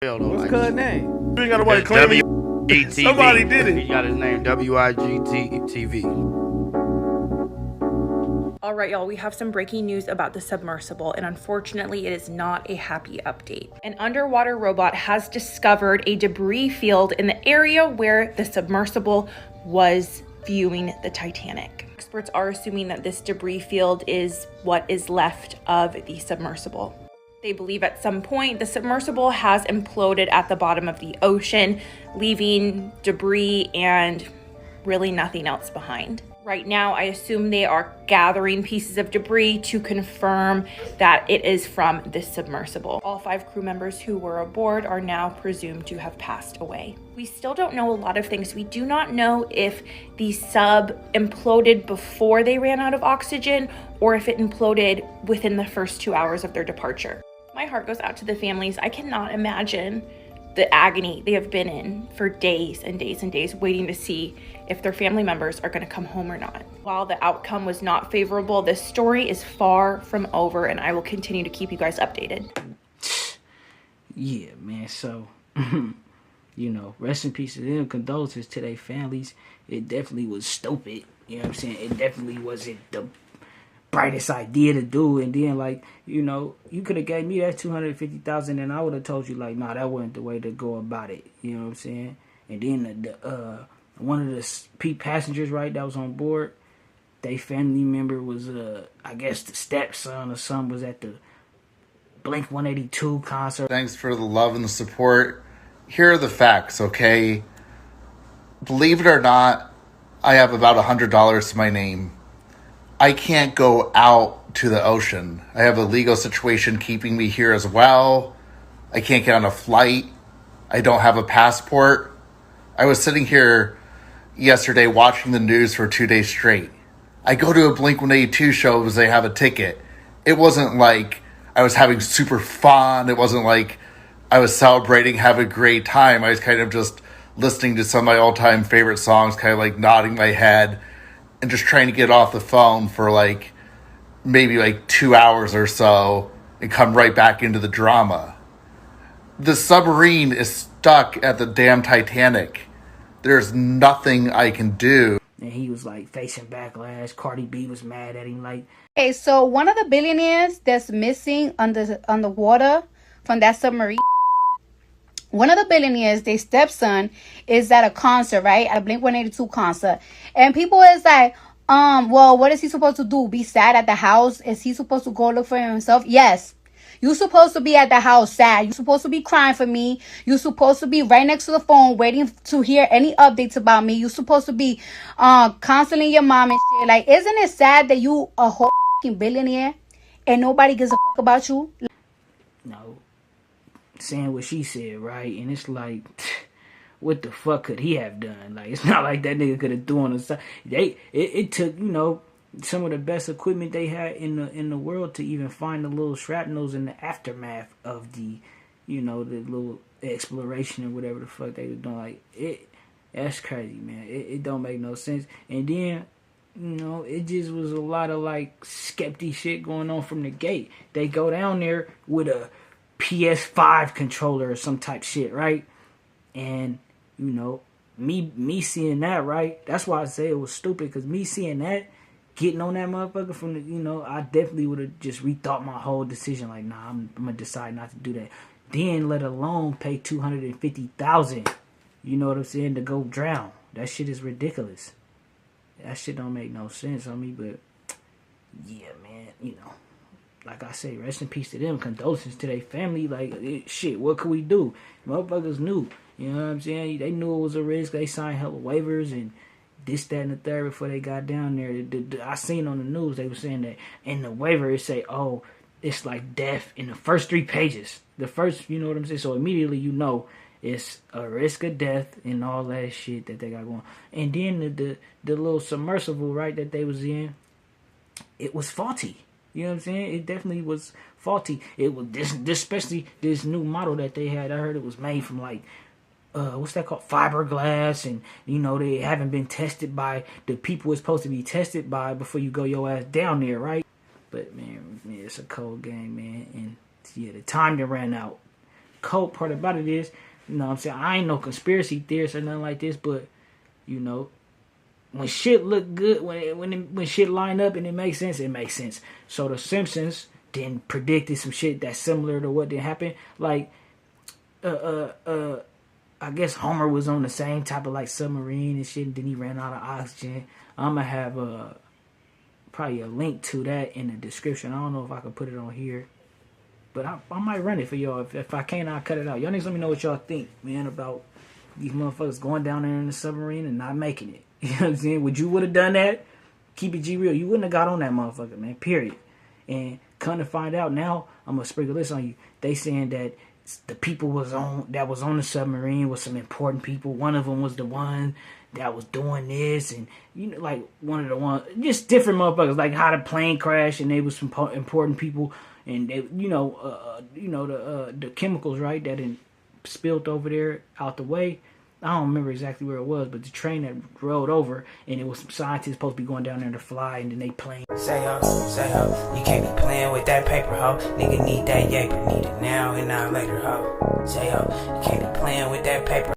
What's cuz name? You ain't got nobody claiming W.I.G. somebody did it. He got his name W.I.G. TV. All right, y'all, we have some breaking news about the submersible, and unfortunately, it is not a happy update. An underwater robot has discovered a debris field in the area where the submersible was viewing the Titanic. Experts are assuming that this debris field is what is left of the submersible. They believe at some point the submersible has imploded at the bottom of the ocean, leaving debris and really nothing else behind. Right now, I assume they are gathering pieces of debris to confirm that it is from this submersible. All 5 crew members who were aboard are now presumed to have passed away. We still don't know a lot of things. We do not know if the sub imploded before they ran out of oxygen or if it imploded within the first 2 hours of their departure. My heart goes out to the families. I cannot imagine the agony they have been in for days and days and days, waiting to see if their family members are going to come home or not. While the outcome was not favorable, this story is far from over, and I will continue to keep you guys updated. Yeah, man. So, rest in peace to them. Condolences to their families. It definitely was stupid. You know what I'm saying? It definitely wasn't the brightest idea to do. And then, you could have gave me that $250,000 and I would have told you, nah, that wasn't the way to go about it. You know what I'm saying? And then the one of the passengers, right, that was on board, their family member was, I guess the stepson or son was at the Blink 182 concert. Thanks for the love and the support. Here are the facts, okay? Believe it or not, I have about $100 to my name. I can't go out to the ocean. I have a legal situation keeping me here as well. I can't get on a flight. I don't have a passport. I was sitting here yesterday watching the news for 2 days straight. I go to a Blink 182 show because they have a ticket. It wasn't like I was having super fun. It wasn't like I was celebrating, having a great time. I was kind of just listening to some of my all-time favorite songs, kind of nodding my head and just trying to get off the phone for maybe 2 hours or so and come right back into the drama. The submarine is stuck at the damn Titanic. There's nothing I can do. And he was facing backlash. Cardi B was mad at him. Okay, so one of the billionaires that's missing on the water from that submarine. One of the billionaires, their stepson, is at a concert, right? At a Blink 182 concert. And people is well, what is he supposed to do? Be sad at the house? Is he supposed to go look for himself? Yes. You're supposed to be at the house sad. You're supposed to be crying for me. You're supposed to be right next to the phone waiting to hear any updates about me. You're supposed to be counseling your mom and shit. Isn't it sad that you a whole billionaire and nobody gives a fuck about you? No. Saying what she said, right? And it's what the fuck could he have done? It's not like that nigga could have thrown on the side. It took, some of the best equipment they had in the world to even find the little shrapnels in the aftermath of the little exploration or whatever the fuck they were doing. That's crazy, man. It don't make no sense. And then, it just was a lot of skeptic shit going on from the gate. They go down there with a PS5 controller or some type shit, right? And, me seeing that, right? That's why I say it was stupid, because me seeing that, getting on that motherfucker from the, I definitely would have just rethought my whole decision. Nah, I'm going to decide not to do that. Then let alone pay $250,000, you know what I'm saying, to go drown. That shit is ridiculous. That shit don't make no sense on me, but yeah, man, like I say, rest in peace to them. Condolences to their family. Shit, what could we do? Motherfuckers knew. You know what I'm saying? They knew it was a risk. They signed hella waivers and this, that, and the third before they got down there. I seen on the news, they were saying that in the waiver it say, oh, it's death in the first 3 pages. The first, you know what I'm saying? So immediately it's a risk of death and all that shit that they got going. And then the little submersible, right, that they was in, it was faulty. You know what I'm saying? It definitely was faulty. It was this especially this new model that they had. I heard it was made from what's that called? Fiberglass, and they haven't been tested by the people it's supposed to be tested by before you go your ass down there, right? But man, it's a cold game, man. And yeah, the time that ran out. cold part about it is, you know what I'm saying, I ain't no conspiracy theorist or nothing like this, but, you know, when shit look good, when shit line up and it makes sense, it makes sense. So the Simpsons then predicted some shit that's similar to what did happen. Like, I guess Homer was on the same type of like submarine and shit, and then he ran out of oxygen. I'm gonna have probably a link to that in the description. I don't know if I can put it on here, but I might run it for y'all. If I can't, I'll cut it out. Y'all niggas let me know what y'all think, man, about these motherfuckers going down there in the submarine and not making it. You know what I'm saying? Would you would have done that? Keep it G real. You wouldn't have got on that motherfucker, man. Period. And come to find out now, I'm gonna sprinkle this on you. They saying that the people that was on the submarine was some important people. One of them was the one that was doing this, and you know, like one of the ones, just different motherfuckers, like how the plane crashed, and they was some important people, and they, the chemicals, right, that spilled over there out the way. I don't remember exactly where it was, but the train that rode over, and it was some scientists supposed to be going down there to fly, and then they plane. Say ho, you can't be playing with that paper, ho. Nigga need that yaper, need it now and not later, ho. Say ho, you can't be playing with that paper.